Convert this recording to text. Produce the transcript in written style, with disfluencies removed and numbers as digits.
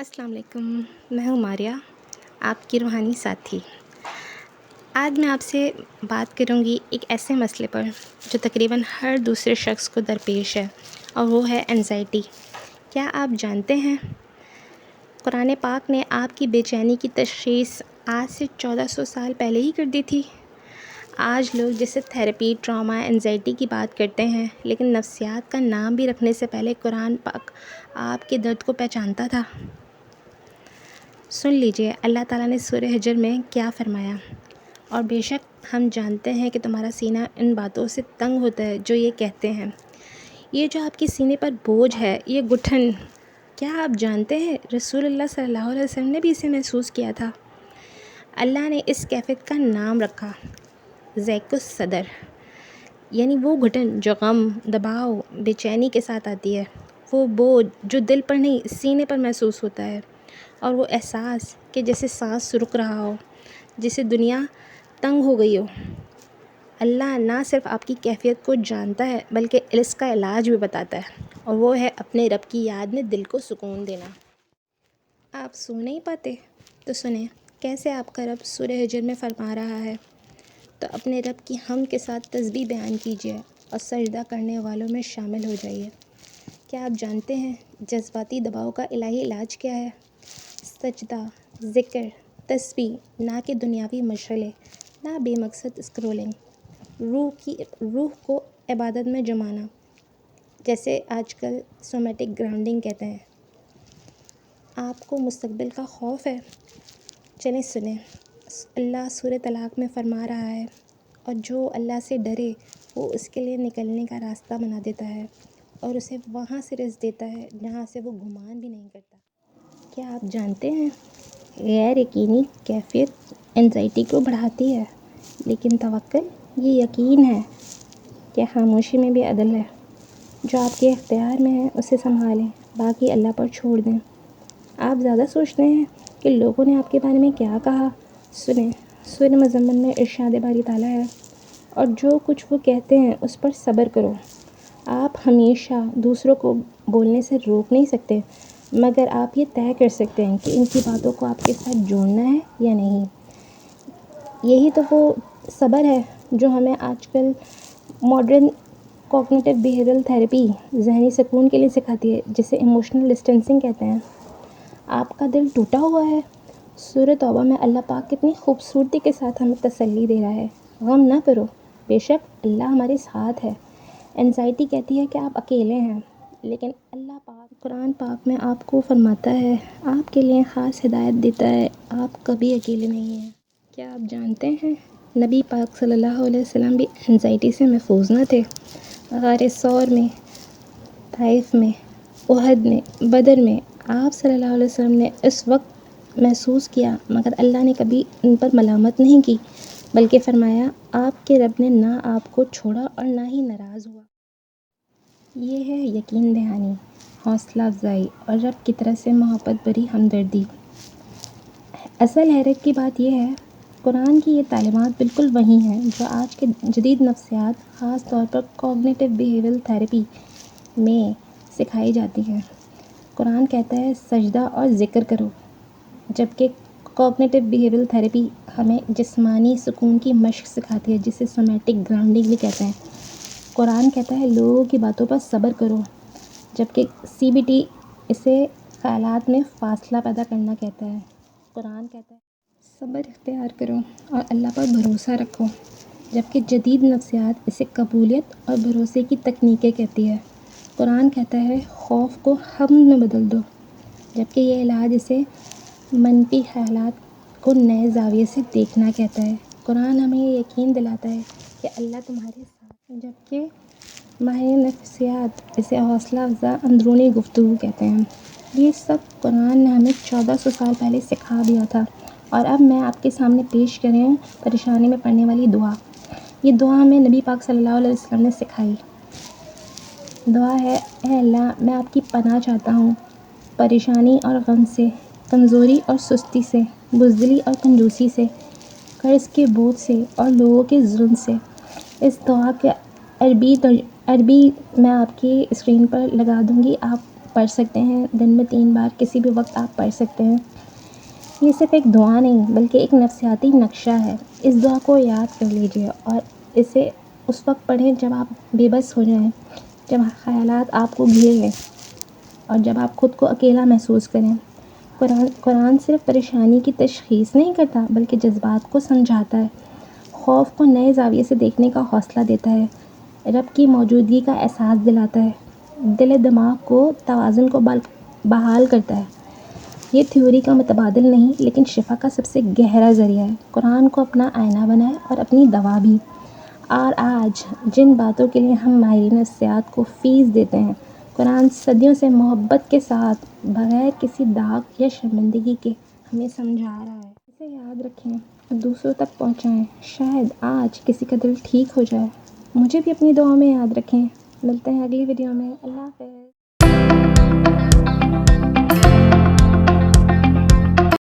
السلام علیکم، میں ہوں ماریہ، آپ کی روحانی ساتھی۔ آج میں آپ سے بات کروں گی ایک ایسے مسئلے پر جو تقریباً ہر دوسرے شخص کو درپیش ہے، اور وہ ہے اینزائٹی۔ کیا آپ جانتے ہیں قرآن پاک نے آپ کی بے چینی کی تشخیص آج سے 1400 سال پہلے ہی کر دی تھی؟ آج لوگ جیسے تھیراپی، ٹراما، اینزائٹی کی بات کرتے ہیں، لیکن نفسیات کا نام بھی رکھنے سے پہلے قرآن پاک آپ کے درد کو پہچانتا تھا۔ سن لیجئے اللہ تعالیٰ نے سورہ حجر میں کیا فرمایا: اور بے شک ہم جانتے ہیں کہ تمہارا سینہ ان باتوں سے تنگ ہوتا ہے جو یہ کہتے ہیں۔ یہ جو آپ کے سینے پر بوجھ ہے، یہ گٹھن، کیا آپ جانتے ہیں رسول اللہ صلی اللہ علیہ وسلم نے بھی اسے محسوس کیا تھا؟ اللہ نے اس کیفیت کا نام رکھا ضیق الصدر، یعنی وہ گھٹن جو غم، دباؤ، بے چینی کے ساتھ آتی ہے، وہ بوجھ جو دل پر نہیں سینے پر محسوس ہوتا ہے، اور وہ احساس کہ جیسے سانس رک رہا ہو، جسے دنیا تنگ ہو گئی ہو۔ اللہ نہ صرف آپ کی کیفیت کو جانتا ہے بلکہ اس کا علاج بھی بتاتا ہے، اور وہ ہے اپنے رب کی یاد میں دل کو سکون دینا۔ آپ سو نہیں پاتے تو سنیں کیسے آپ کا رب سورہ حجر میں فرما رہا ہے، تو اپنے رب کی حمد کے ساتھ تسبیح بیان کیجیے اور سجدہ کرنے والوں میں شامل ہو جائیے۔ کیا آپ جانتے ہیں جذباتی دباؤ کا الہی علاج کیا ہے؟ سجدہ، ذکر، تسبیح، نہ کہ دنیاوی مشغلے، نہ بے مقصد اسکرولنگ، روح کو عبادت میں جمانا، جیسے آج کل سومیٹک گراؤنڈنگ کہتے ہیں۔ آپ کو مستقبل کا خوف ہے؟ چلیں سنیں، اللہ سورہ طلاق میں فرما رہا ہے، اور جو اللہ سے ڈرے وہ اس کے لیے نکلنے کا راستہ بنا دیتا ہے، اور اسے وہاں سے رزق دیتا ہے جہاں سے وہ گمان بھی نہیں کرتا۔ کیا آپ جانتے ہیں غیر یقینی کیفیت اینزائٹی کو بڑھاتی ہے، لیکن توکل یہ یقین ہے کہ خاموشی میں بھی عدل ہے۔ جو آپ کے اختیار میں ہے اسے سنبھالیں، باقی اللہ پر چھوڑ دیں۔ آپ زیادہ سوچتے ہیں کہ لوگوں نے آپ کے بارے میں کیا کہا؟ سنیں، سورہ مزمل میں ارشاد باری تعالیٰ ہے: اور جو کچھ وہ کہتے ہیں اس پر صبر کرو۔ آپ ہمیشہ دوسروں کو بولنے سے روک نہیں سکتے، مگر آپ یہ طے کر سکتے ہیں کہ ان کی باتوں کو آپ کے ساتھ جوڑنا ہے یا نہیں۔ یہی تو وہ صبر ہے جو ہمیں آج کل ماڈرن کوگنیٹو بیہیویئرل تھیراپی ذہنی سکون کے لیے سکھاتی ہے، جسے ایموشنل ڈسٹینسنگ کہتے ہیں۔ آپ کا دل ٹوٹا ہوا ہے؟ سورہ توبہ میں اللہ پاک کتنی خوبصورتی کے ساتھ ہمیں تسلی دے رہا ہے: غم نہ کرو، بے شک اللہ ہمارے ساتھ ہے۔ اینزائٹی کہتی ہے کہ آپ اکیلے ہیں، لیکن اللہ پاک قرآن پاک میں آپ کو فرماتا ہے، آپ کے لیے خاص ہدایت دیتا ہے، آپ کبھی اکیلے نہیں ہیں۔ کیا آپ جانتے ہیں نبی پاک صلی اللہ علیہ وسلم بھی اینزائٹی سے محفوظ نہ تھے؟ غار ثور میں، طائف میں، احد میں، بدر میں آپ صلی اللہ علیہ وسلم نے اس وقت محسوس کیا، مگر اللہ نے کبھی ان پر ملامت نہیں کی، بلکہ فرمایا آپ کے رب نے نہ آپ کو چھوڑا اور نہ ہی ناراض ہوا۔ یہ ہے یقین دہانی، حوصلہ افزائی اور رب کی طرف سے محبت بھری ہمدردی۔ اصل حیرت کی بات یہ ہے، قرآن کی یہ تعلیمات بالکل وہی ہیں جو آج کے جدید نفسیات، خاص طور پر کوگنیٹو بیہیویئرل تھیراپی میں سکھائی جاتی ہیں۔ قرآن کہتا ہے سجدہ اور ذکر کرو، جبکہ کوگنیٹو بیہیویئرل تھیراپی ہمیں جسمانی سکون کی مشق سکھاتی ہے، جسے سومیٹک گراؤنڈنگ بھی کہتے ہیں۔ قرآن کہتا ہے لوگوں کی باتوں پر صبر کرو، جبکہ CBT اسے خیالات میں فاصلہ پیدا کرنا کہتا ہے۔ قرآن کہتا ہے صبر اختیار کرو اور اللہ پر بھروسہ رکھو، جبکہ جدید نفسیات اسے قبولیت اور بھروسے کی تکنیکیں کہتی ہے۔ قرآن کہتا ہے خوف کو حمد میں بدل دو، جبکہ یہ علاج اسے منفی خیالات کو نئے زاویے سے دیکھنا کہتا ہے۔ قرآن ہمیں یہ یقین دلاتا ہے کہ اللہ تمہارے ساتھ ہے، جبکہ ماہرین نفسیات اسے حوصلہ افزا اندرونی گفتگو کہتے ہیں۔ یہ سب قرآن نے ہمیں 1400 سال پہلے سکھا دیا تھا، اور اب میں آپ کے سامنے پیش کریں پریشانی میں پڑنے والی دعا۔ یہ دعا ہمیں نبی پاک صلی اللہ علیہ وسلم نے سکھائی۔ دعا ہے: اے اللہ، میں آپ کی پناہ چاہتا ہوں پریشانی اور غم سے، کمزوری اور سستی سے، بزدلی اور کنجوسی سے، قرض کے بوجھ سے اور لوگوں کے ظلم سے۔ اس دعا کے عربی میں آپ کی اسکرین پر لگا دوں گی، آپ پڑھ سکتے ہیں، دن میں 3 بار کسی بھی وقت آپ پڑھ سکتے ہیں۔ یہ صرف ایک دعا نہیں بلکہ ایک نفسیاتی نقشہ ہے۔ اس دعا کو یاد کر لیجئے اور اسے اس وقت پڑھیں جب آپ بے بس ہو جائیں، جب خیالات آپ کو گھیر لیں اور جب آپ خود کو اکیلا محسوس کریں۔ قرآن صرف پریشانی کی تشخیص نہیں کرتا بلکہ جذبات کو سمجھاتا ہے، خوف کو نئے زاویے سے دیکھنے کا حوصلہ دیتا ہے، رب کی موجودگی کا احساس دلاتا ہے، دل دماغ کو توازن کو بحال کرتا ہے۔ یہ تھیوری کا متبادل نہیں لیکن شفا کا سب سے گہرا ذریعہ ہے۔ قرآن کو اپنا آئینہ بنائیں اور اپنی دوا بھی۔ اور آج جن باتوں کے لیے ہم ماہرین نفسیات کو فیس دیتے ہیں، قرآن صدیوں سے محبت کے ساتھ بغیر کسی داغ یا شرمندگی کے ہمیں سمجھا رہا ہے۔ اسے یاد رکھیں اور دوسروں تک پہنچائیں، شاید آج کسی کا دل ٹھیک ہو جائے۔ مجھے بھی اپنی دعاؤں میں یاد رکھیں۔ ملتے ہیں اگلی ویڈیو میں۔ اللہ حافظ۔